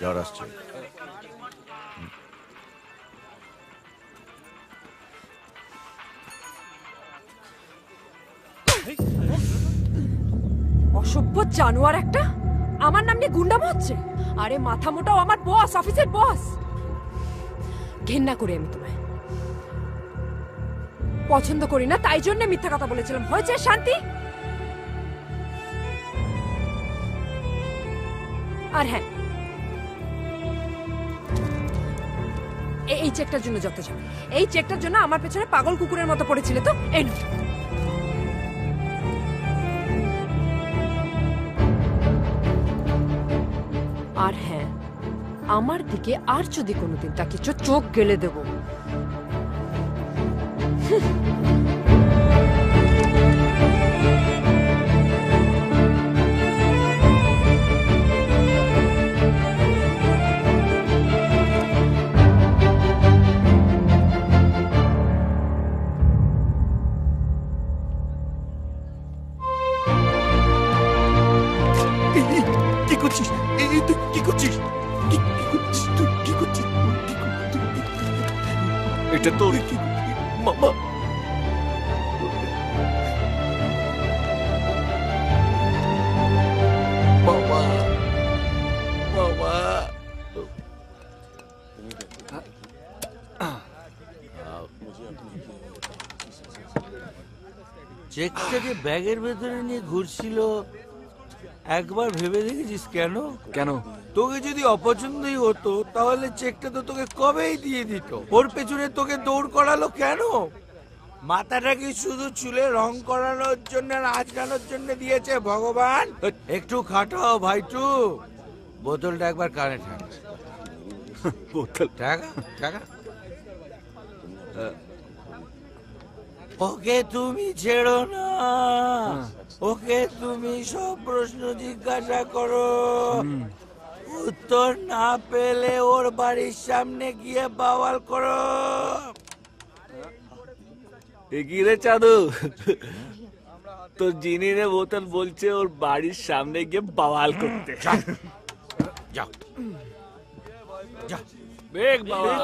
জ্বর আসছে। অসভ্য জানোয়ার একটা, আমার নাম নিয়ে গুন্ডামো হচ্ছে। আরে মাথা মোটাও আমার বস, অফিসের বস। ঘেন্না করি আমি তোমায়, পছন্দ করি না, তাই জন্য মিথ্যা কথা বলেছিলাম। হয়েছে শান্তি? আর হ্যাঁ, এই চেকটার জন্য যত যাবে, এই চেকটার জন্য আমার পেছনে পাগল কুকুরের মতো পড়েছিলে তো, এই নাও। আর হ্যাঁ, আমার দিকে আর যদি কোনোদিন তাকিয়েছ, চোখ গেলে দেবো। কি করছিস? তুই কি করছিস? তুই কি করছিস? এটা তো মামা। মামা, মামা। চেকটাকে ব্যাগের ভেতরে নিয়ে ঘুরছিল, একবার ভেবে দেখেছিস কেন? কেন? তোকে যদি অপছন্দই হতো তাহলে চেকটা তো তোকে কবেই দিয়ে দিত। ওর পেছনে তোকে দৌড় করালো কেন? মাথাটা কি শুধু চুলে রং করানোর জন্য আর আঁচড়ানোর জন্য দিয়েছে ভগবান? একটু খাটাও ভাইটু, বোতলটা একবার কানে ঠাকা। বোতল ঠাকা ঠাকা। ওকে তুমি ছেড়ো না, ওকে তুমি সব প্রশ্ন জিজ্ঞাসা করো, উত্তর না পেলে ওর বাড়ির সামনে গিয়ে বাওয়াল করো। এগিয়ে রে চাঁদু, তোর জিনিরে বোতল বলছে ওর বাড়ির সামনে গিয়ে বাওয়াল করতে। যাও যা, বেগ বাওয়াল।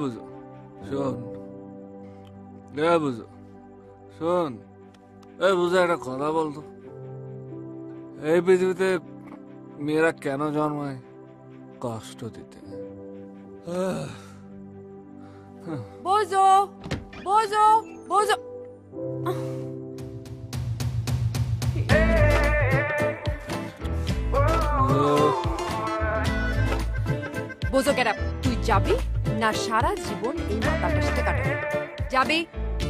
বুঝো শোন, বুঝো শোন, বুঝো একটা কথা বলতো, এই পৃথিবীতে মেয়েরা কেন জন্মায়? কষ্ট দিতে। বোঝো বোঝো বোঝো। বোঝো কেন? তুই যাবি না সারা জীবন এই মাতালটার সাথে কাটাবি? যাবি?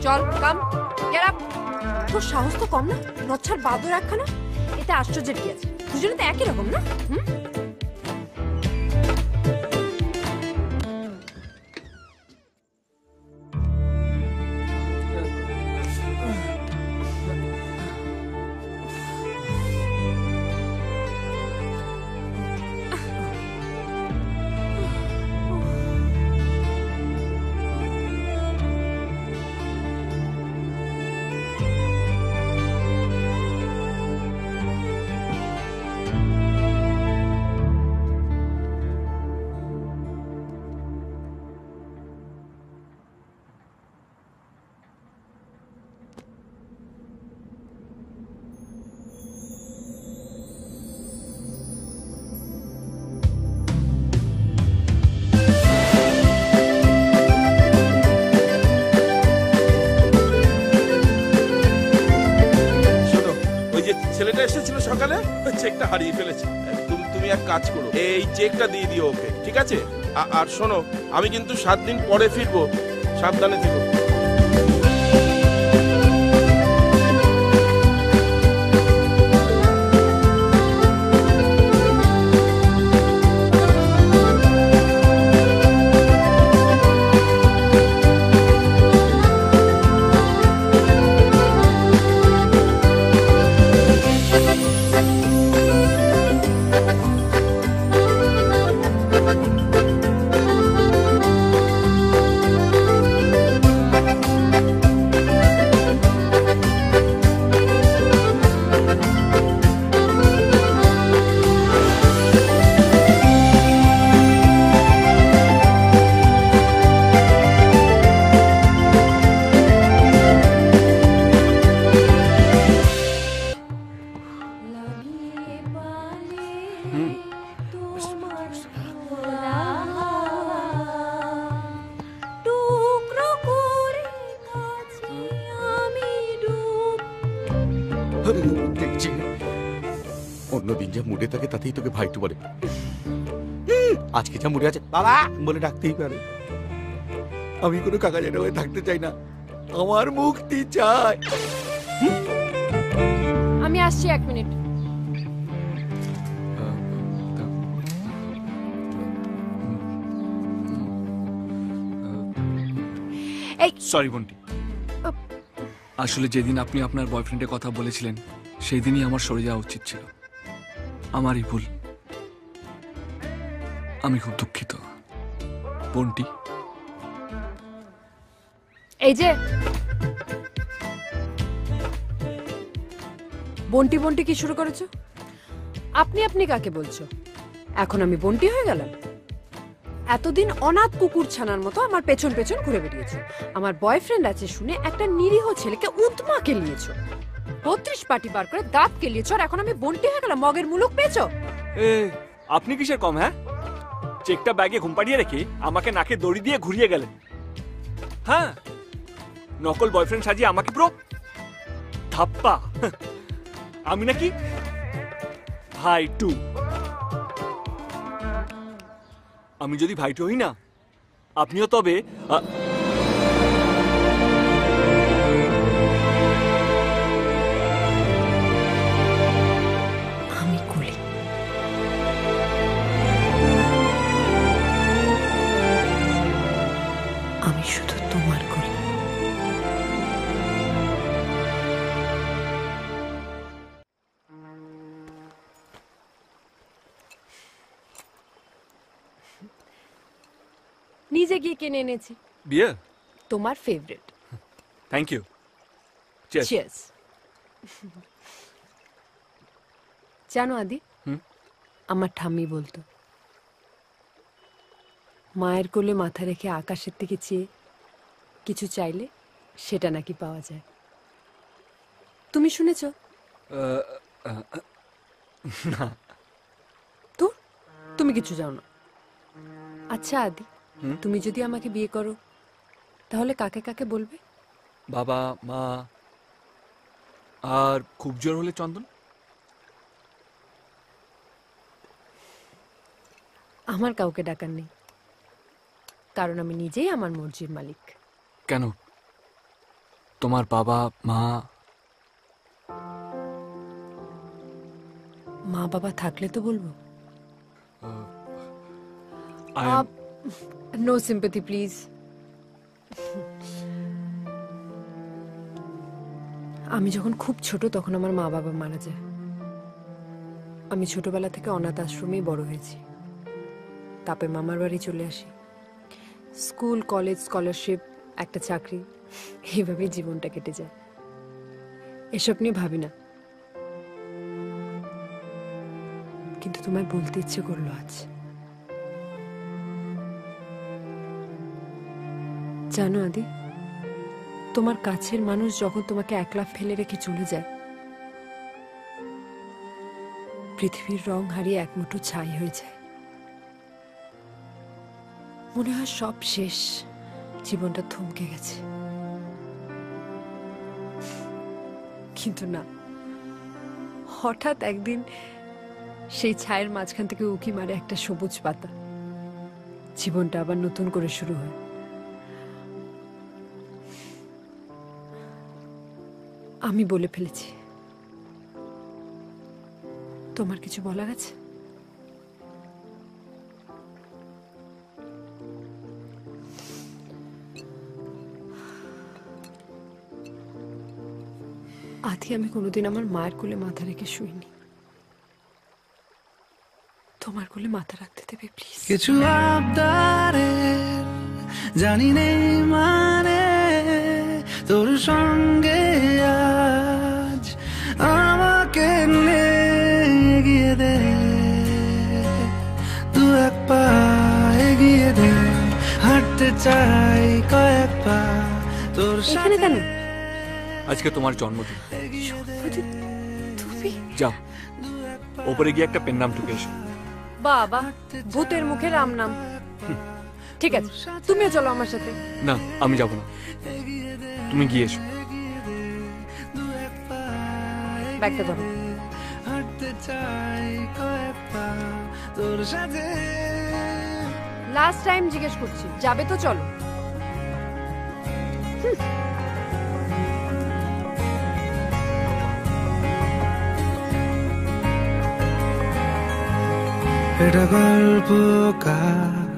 চল কাম গেট আপ। তোর সাহস তো কম না, নচ্ছার বাদর একখানা। এতে আশ্চর্যের কি আছে? দুজনে তো একই রকম না? ছেলেটা এসেছিল সকালে, চেকটা হারিয়ে ফেলেছে। তুমি এক কাজ করো, এই চেকটা দিয়ে দিও ওকে, ঠিক আছে? আর শোনো, আমি কিন্তু 7 দিন পরে ফিরবো, সাবধানে থেকো। দুদিন যা মুডে থাকে তাতেই তোকে ভাইটু বলে। আজকে যা মুডে আছে বাবা বলে ডাকতেই পারে। আমি কোনো কাকা যেটা হয়ে থাকতে চাই না, আমার মুক্তি চাই। আমি আসছি 1 মিনিট। এই সরি বন্টি, আসলে যেদিন আপনি আপনার বয়ফ্রেন্ডের কথা বলেছিলেন সেই দিনই আমার সরে যাওয়া উচিত ছিল। আমারই ভুল, আমি খুব দুঃখিত বন্টি। এই যে বন্টি বন্টি কি শুরু করেছো? আপনি আপনি কাকে বলছো? এখন আমি বন্টি হয়ে গেলাম? এতদিন অনাথ কুকুর ছানার মতো আমার পেছন পেছন ঘুরে বেরিয়েছো। আমার বয়ফ্রেন্ড আছে শুনে একটা নিরীহ ছেলেকে উদ্মা কেলিয়েছো, 32 পাটি বার করে দাঁত কেলিয়েছো, আর এখন আমি বন্টি হয়ে গেলাম? মগের মুলুক পেয়েছো? আপনি কিসের কম? হ্যাঁ, চেকটা ব্যাগে ঘুম পাড়িয়ে রেখে আমাকে নাকে দড়ি দিয়ে ঘুরিয়ে গেলেন। হ্যাঁ, নকল বয়ফ্রেন্ড সাজিয়ে আমাকে পুরো ধাপ্পা। আমি নাকি ভাই টু? আমি যদি ভাই টু হই না, আপনিও তবে আমি কলি। আমি শুধু তোমার কলি। নিজে গিয়ে কিনে এনেছি। বিয়ার? তোমার favourite. Thank you. Cheers. Cheers. জানো আদি, আমার ঠাম্মি বলতো মায়ের কোলে মাথা রেখে আকাশের দিকে চেয়ে কিছু চাইলে সেটা নাকি পাওয়া যায়। তুমি শুনেছ? না। তো তুমি কিছু জানো না? আচ্ছা আদি, তুমি যদি আমাকে বিয়ে করো তাহলে কাকে কাকে বলবে? বাবা, মা, আর খুব জোর হলে চন্দন। আমার কাউকে ডাকার নেই, কারণ আমি নিজেই আমার মর্জির মালিক। কেন? তোমার বাবা মা? মা বাবা থাকলে তো বলবো। No sympathy please. আমি যখন খুব ছোট তখন আমার মা বাবা মারা যায়। আমি ছোটবেলা থেকে অনাথ আশ্রমেই বড় হয়েছি। তারপরে মামার বাড়ি চলে আসি। স্কুল, কলেজ, স্কলারশিপ, একটা চাকরি, এইভাবেই জীবনটা কেটে যায়। এসব নিয়ে ভাবি না, কিন্তু তোমায় বলতে ইচ্ছে করলো আজ। জানো আদি, তোমার কাছের মানুষ যখন তোমাকে একলা ফেলে রেখে চলে যায়, পৃথিবীর রং হারিয়ে এক মুঠো ছাই হয়ে যায়। মনে হয় সব শেষ, জীবনটা থমকে গেছে। কিন্তু না, হঠাৎ একদিন সেই ছায়ের মাঝখান থেকে উকি মারে একটা সবুজ পাতা। জীবনটা আবার নতুন করে শুরু হয়। আমি বলে ফেলেছি। তোমার কিছু বলার আছে? আদি, আমি কোনোদিন আমার মায়ের কোলে মাথা রেখে শুইনি। তোমার কোলে মাথা রাখতে দেবে প্লিজ? কিছু আবদারে জানি নেই মানে তোর সঙ্গে আজ আমাকে এগিয়ে দে, দু এক পা এগিয়ে দে, হাঁটতে চাই কয়েক পা তোর এখানে কেন? আজকে তোমার জন্মদিন। তুমি যাও, ওপরে গিয়ে একটা পেন নাম টুকে এসো। বাবা, ভূতের মুখে রাম নাম। ঠিক আছে, তুমিও চলো আমার সাথে। না, আমি যাব না, তুমি গিয়ে এসো। ব্যাগটা ধরো। হাঁটতে চাই কয়েক পা তোর সাথে। লাস্ট টাইম জিজ্ঞেস করছি, যাবে তো চলো। এটা গল্পকার,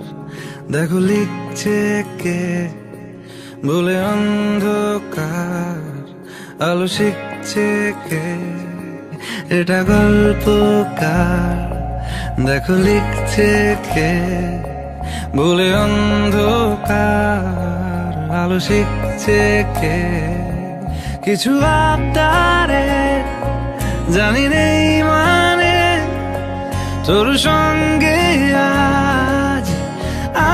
দেখো লিখছে কে, বলে অন্ধকার আলো শিখছে কে। এটা গল্পকার, দেখো লিখছে কে, বলে অন্ধকার আলো শিখছে কে। কিছু আবদারে জানি নেই মানে, তোর সঙ্গে আজ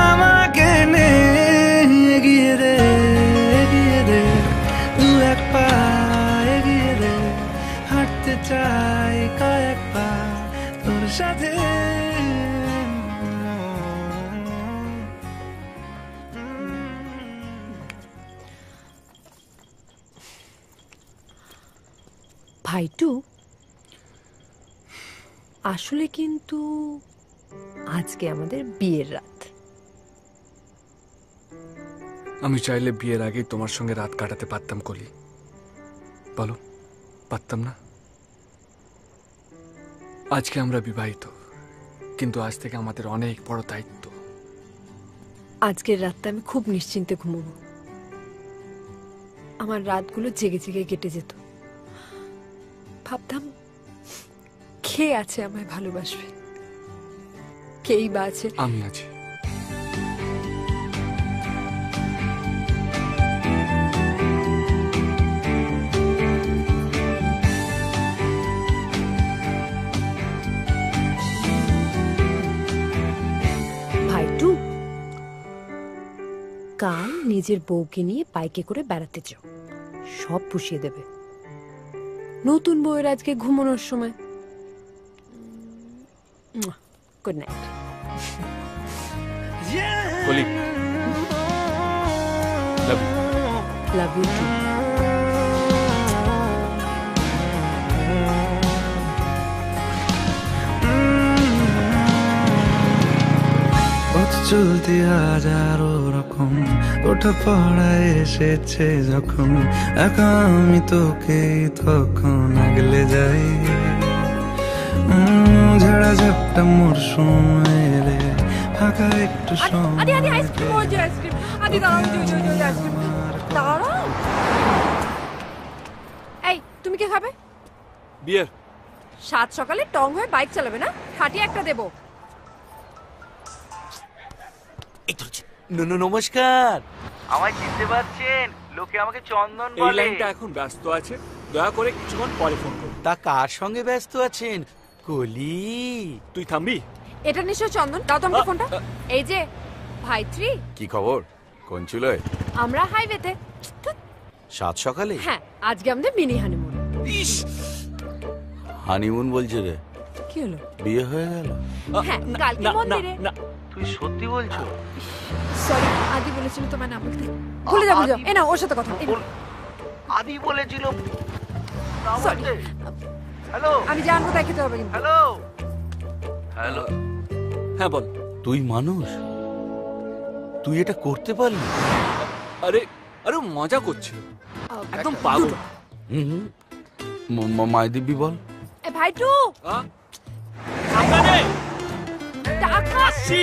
আমাকে নে, এগিয়ে দে এগিয়ে দে, দু এক পা এগিয়ে দে, হাঁটতে চাই কয়েক পা তোর সাথে। ভাইটু, আসলে কিন্তু আজকে আমাদের বিয়ের রাত। আমি চাইলে বিয়ের আগে তোমার সঙ্গে রাত কাটাতে পারতাম কলি, বলো পারতাম না? আজকে আমরা বিবাহিত, কিন্তু আজ থেকে আমাদের অনেক বড় দায়িত্ব। আজকের রাতটা আমি খুব নিশ্চিন্তে ঘুমোবো। আমার রাতগুলো জেগে জেগে কেটে যেত। ভাবতাম কে আছে আমায় ভালোবাসবে, কেই বা আছে। আমি আছি। ভাইটু, কাল নিজের বউকে নিয়ে বাইকে করে বেড়াতে যাও, সব পুষিয়ে দেবে। নতুন বউয়ের আজকে ঘুমানোর সময়। Good night. Koli, love you. Love you too. পথ চলতে হাজারো রকম ওঠা পড়া এসেছে যখন, একা আমি তোকে তখন আগলে যাই। ঝাড়া ঝাপটা মরশুম এলে ফাঁকা একটু আদি আদি আইসক্রিম, ওই যে আইসক্রিম। আদি দাঁড়াও, ওই আইসক্রিম দাঁড়াও। এই, তুমি কি খাবে? বিয়ার। সাত সকালে টং হয়ে বাইক চালাবে না? খাটিয়ে একটা দেবো। নমস্কার। আমায় চিনতে পারছেন? লোকে আমাকে চন্দন এই বলে। লাইনটা এখন ব্যস্ত আছে, দয়া করে কিছুক্ষণ পরে ফোন করুন। তা কার সঙ্গে ব্যস্ত আছেন? কলি, তুই থামবি? এটা নিশ্চয় চন্দন। দাও তো আমাকে ফোনটা। এই যে ভাইত্রী, কি খবর? কোন চুলোয়? আমরা হাইওয়েতে। সাত সকালে? হ্যাঁ, আজকে আমাদের মিনি হানিমুন। হানিমুন বলছে রে? কি হলো? বিয়ে হয়ে গেল? হ্যাঁ, কালকে মন্দিরে। তুই সত্যি বলছো? সরি, আদি বলেছিল তোমার নাম বলতে। ভুলে যাবো। এ না, ওর সাথে কথা। আদি বলেছিল সরি, হ্যালো, আমি জানবো তাই খেতে হবে কিন্তু। Hello hello. হ্যাঁ বল। তুই মানুষ? তুই এটা করতে পারলি? আরে আরে ও মজা করছিল, একদম পাগল। মাইদিব্যি বল। এ ভাইটু, সামনে টাকা আসছি।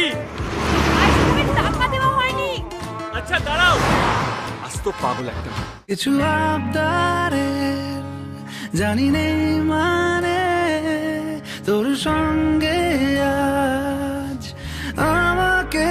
আইসক্রিমের টাকা দেওয়া হয়নি। আচ্ছা দাঁড়াও। আজ তো পাগল একটা। কিছু আবদারে জানি নেই মানে, তোর সঙ্গে আজ আমাকে